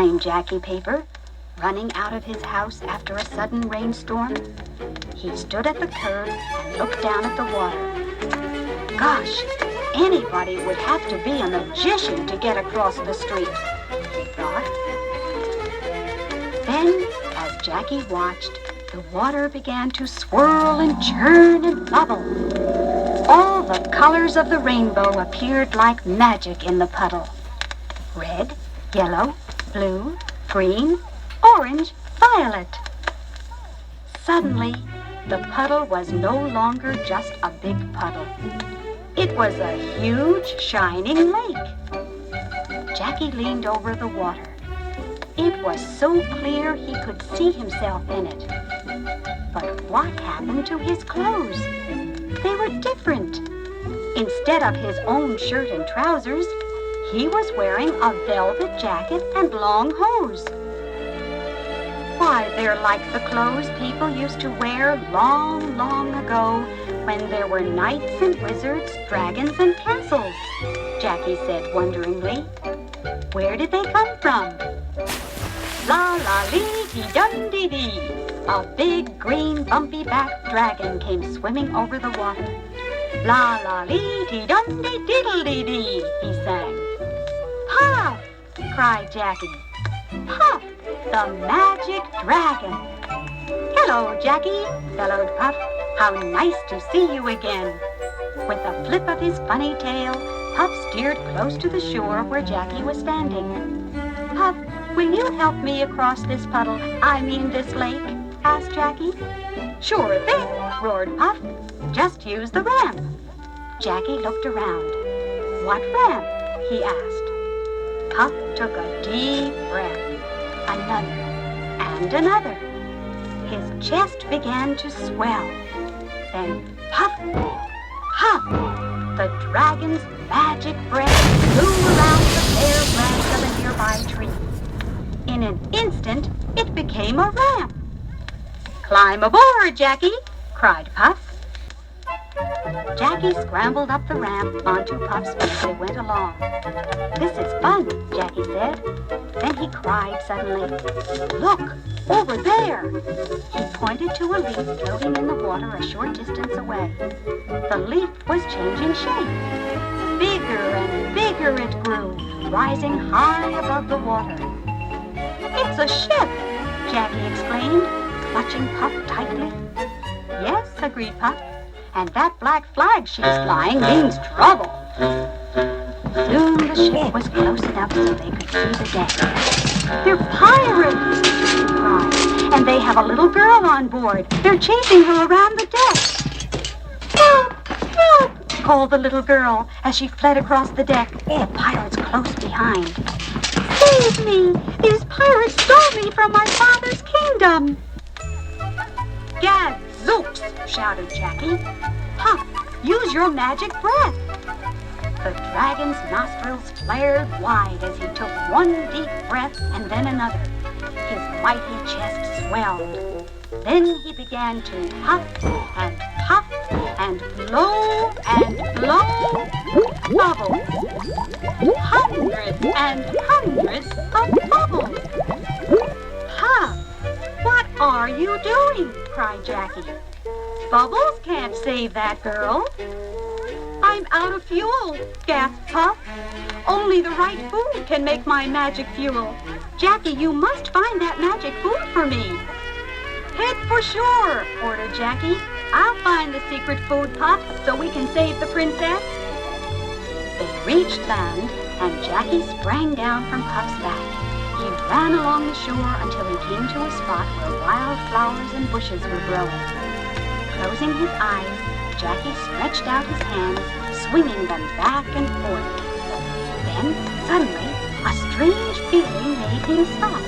exclaimed Jackie Paper, running out of his house after a sudden rainstorm. He stood at the curb and looked down at the water. Gosh, anybody would have to be a magician to get across the street, he thought. Then, as Jackie watched, the water began to swirl and churn and bubble. All the colors of the rainbow appeared like magic in the puddle. Red, yellow, blue, green, orange, violet. Suddenly, the puddle was no longer just a big puddle. It was a huge, shining lake. Jackie leaned over the water. It was so clear he could see himself in it. But what happened to his clothes? They were different. Instead of his own shirt and trousers, he was wearing a velvet jacket and long hose. Why, they're like the clothes people used to wear long, long ago when there were knights and wizards, dragons and castles, Jackie said wonderingly. Where did they come from? La la lee dee dum dee dee. A big green bumpy backed dragon came swimming over the water. La la lee dee dum dee diddle dee dee, he sang. Puff! Cried Jackie. Puff, the magic dragon. Hello, Jackie, bellowed Puff. How nice to see you again. With a flip of his funny tail, Puff steered close to the shore where Jackie was standing. Puff, will you help me across this puddle, this lake? Asked Jackie. Sure thing, roared Puff. Just use the ramp. Jackie looked around. What ramp? He asked. Puff took a deep breath. Another and another. His chest began to swell. Then puff, puff, the dragon's magic breath flew around the bare branch of a nearby tree. In an instant, it became a ramp. Climb aboard, Jackie, cried Puff. Jackie scrambled up the ramp onto Puff's as they went along. This is fun, Jackie said. Then he cried suddenly, Look, over there! He pointed to a leaf floating in the water a short distance away. The leaf was changing shape. Bigger and bigger it grew, rising high above the water. It's a ship, Jackie exclaimed, clutching Puff tightly. Yes, agreed Puff. And that black flag she's flying means trouble. Soon the ship was close enough so they could see the deck. They're pirates, she cried, and they have a little girl on board. They're chasing her around the deck. Help! Help! Called the little girl as she fled across the deck, the pirates close behind. Save me! These pirates stole me from my father's kingdom! Gadzooks! Shouted Jackie. Puff, use your magic breath. The dragon's nostrils flared wide as he took one deep breath and then another. His mighty chest swelled. Then he began to puff and blow and blow bubbles. Hundreds and hundreds of bubbles. Puff, what are you doing? Cried Jackie. Bubbles can't save that girl. I'm out of fuel, gasped Puff. Only the right food can make my magic fuel. Jackie, you must find that magic food for me. Head for shore, ordered Jackie. I'll find the secret food, Puff, so we can save the princess. They reached land, and Jackie sprang down from Puff's back. He ran along the shore until he came to a spot where wild flowers and bushes were growing. Closing his eyes, Jackie stretched out his hands, swinging them back and forth. Then, suddenly, a strange feeling made him stop.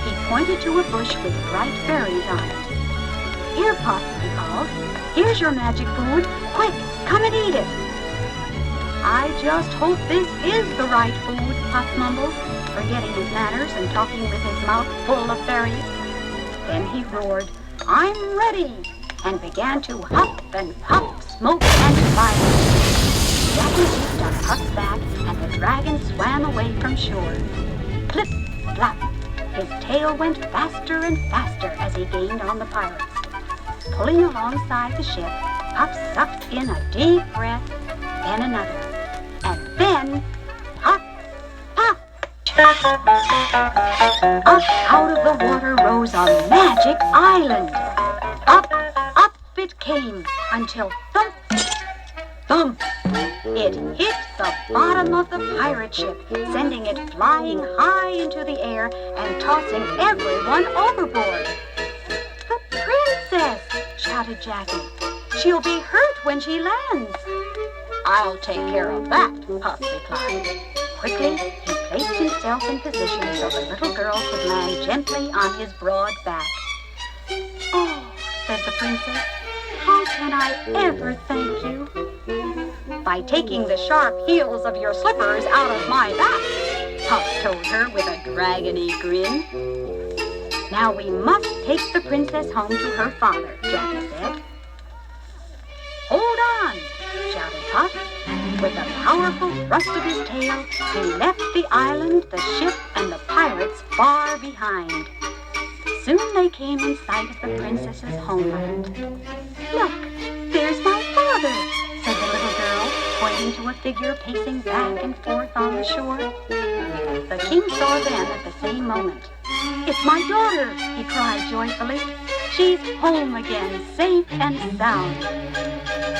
He pointed to a bush with bright berries on it. Here, Puff, he called. Here's your magic food. Quick, come and eat it. I just hope this is the right food, Puff mumbled, forgetting his manners and talking with his mouth full of berries. Then he roared, I'm ready, and began to huff and puff, smoke and fire. Jackie leaped on Puff's back, and the dragon swam away from shore. Flip, flap, His tail went faster and faster as he gained on the pirates. Pulling alongside the ship, Puff sucked in a deep breath, then another, and then puff, puff. Up out of the water rose a magic island. Up, up it came until thump, thump. It hit the bottom of the pirate ship, sending it flying high into the air and tossing everyone overboard. "The princess!" shouted Jackie. "She'll be hurt when she lands." "I'll take care of that," Puff replied. Quickly, he placed himself in position so the little girl could land gently on his broad back. "Oh," said the princess, "how can I ever thank you?" "By taking the sharp heels of your slippers out of my back," Puff told her with a dragony grin. "Now we must take the princess home to her father," Jackie said. "Hold on!" shouted Puff. With a powerful thrust of his tail, he left the island, the ship, and the pirates far behind. Soon they came in sight of the princess's homeland. "Look, there's my father," said the little girl, pointing to a figure pacing back and forth on the shore. The king saw them at the same moment. "It's my daughter," he cried joyfully. "She's home again, safe and sound."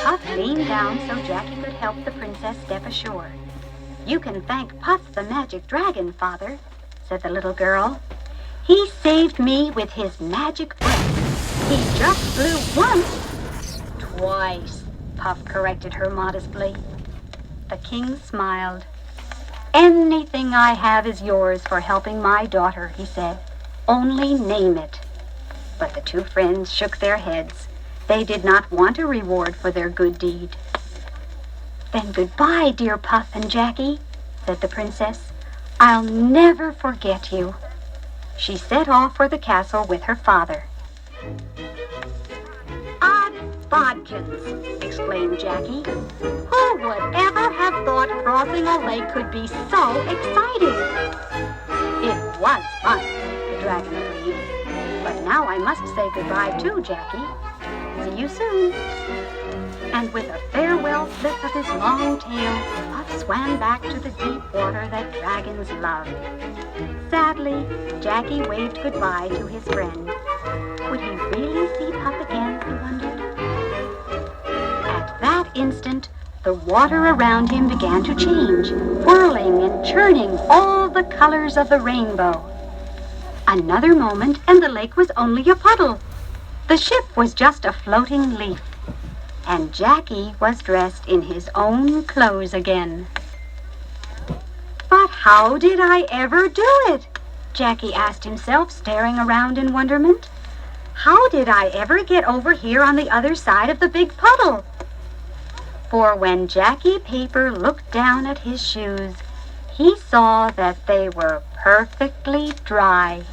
Puff leaned down so Jackie could help the princess step ashore. "You can thank Puff the magic dragon, father," said the little girl. "He saved me with his magic breath. He just blew once." "Twice," Puff corrected her modestly. The king smiled. "Anything I have is yours for helping my daughter," he said. "Only name it." But the two friends shook their heads. They did not want a reward for their good deed. "Then goodbye, dear Puff and Jackie," said the princess. "I'll never forget you." She set off for the castle with her father. "Odd bodkins!" exclaimed Jackie. "Who would ever have thought crossing a lake could be so exciting?" "It was fun," the dragon agreed. "But now I must say goodbye too, Jackie. See you soon." And with a farewell flip of his long tail, Puff swam back to the deep water that dragons love. Sadly, Jackie waved goodbye to his friend. Would he really see Puff again, he wondered? At that instant, the water around him began to change, whirling and churning all the colors of the rainbow. Another moment, and the lake was only a puddle. The ship was just a floating leaf, and Jackie was dressed in his own clothes again. "But how did I ever do it?" Jackie asked himself, staring around in wonderment. "How did I ever get over here on the other side of the big puddle?" For when Jackie Paper looked down at his shoes, he saw that they were perfectly dry.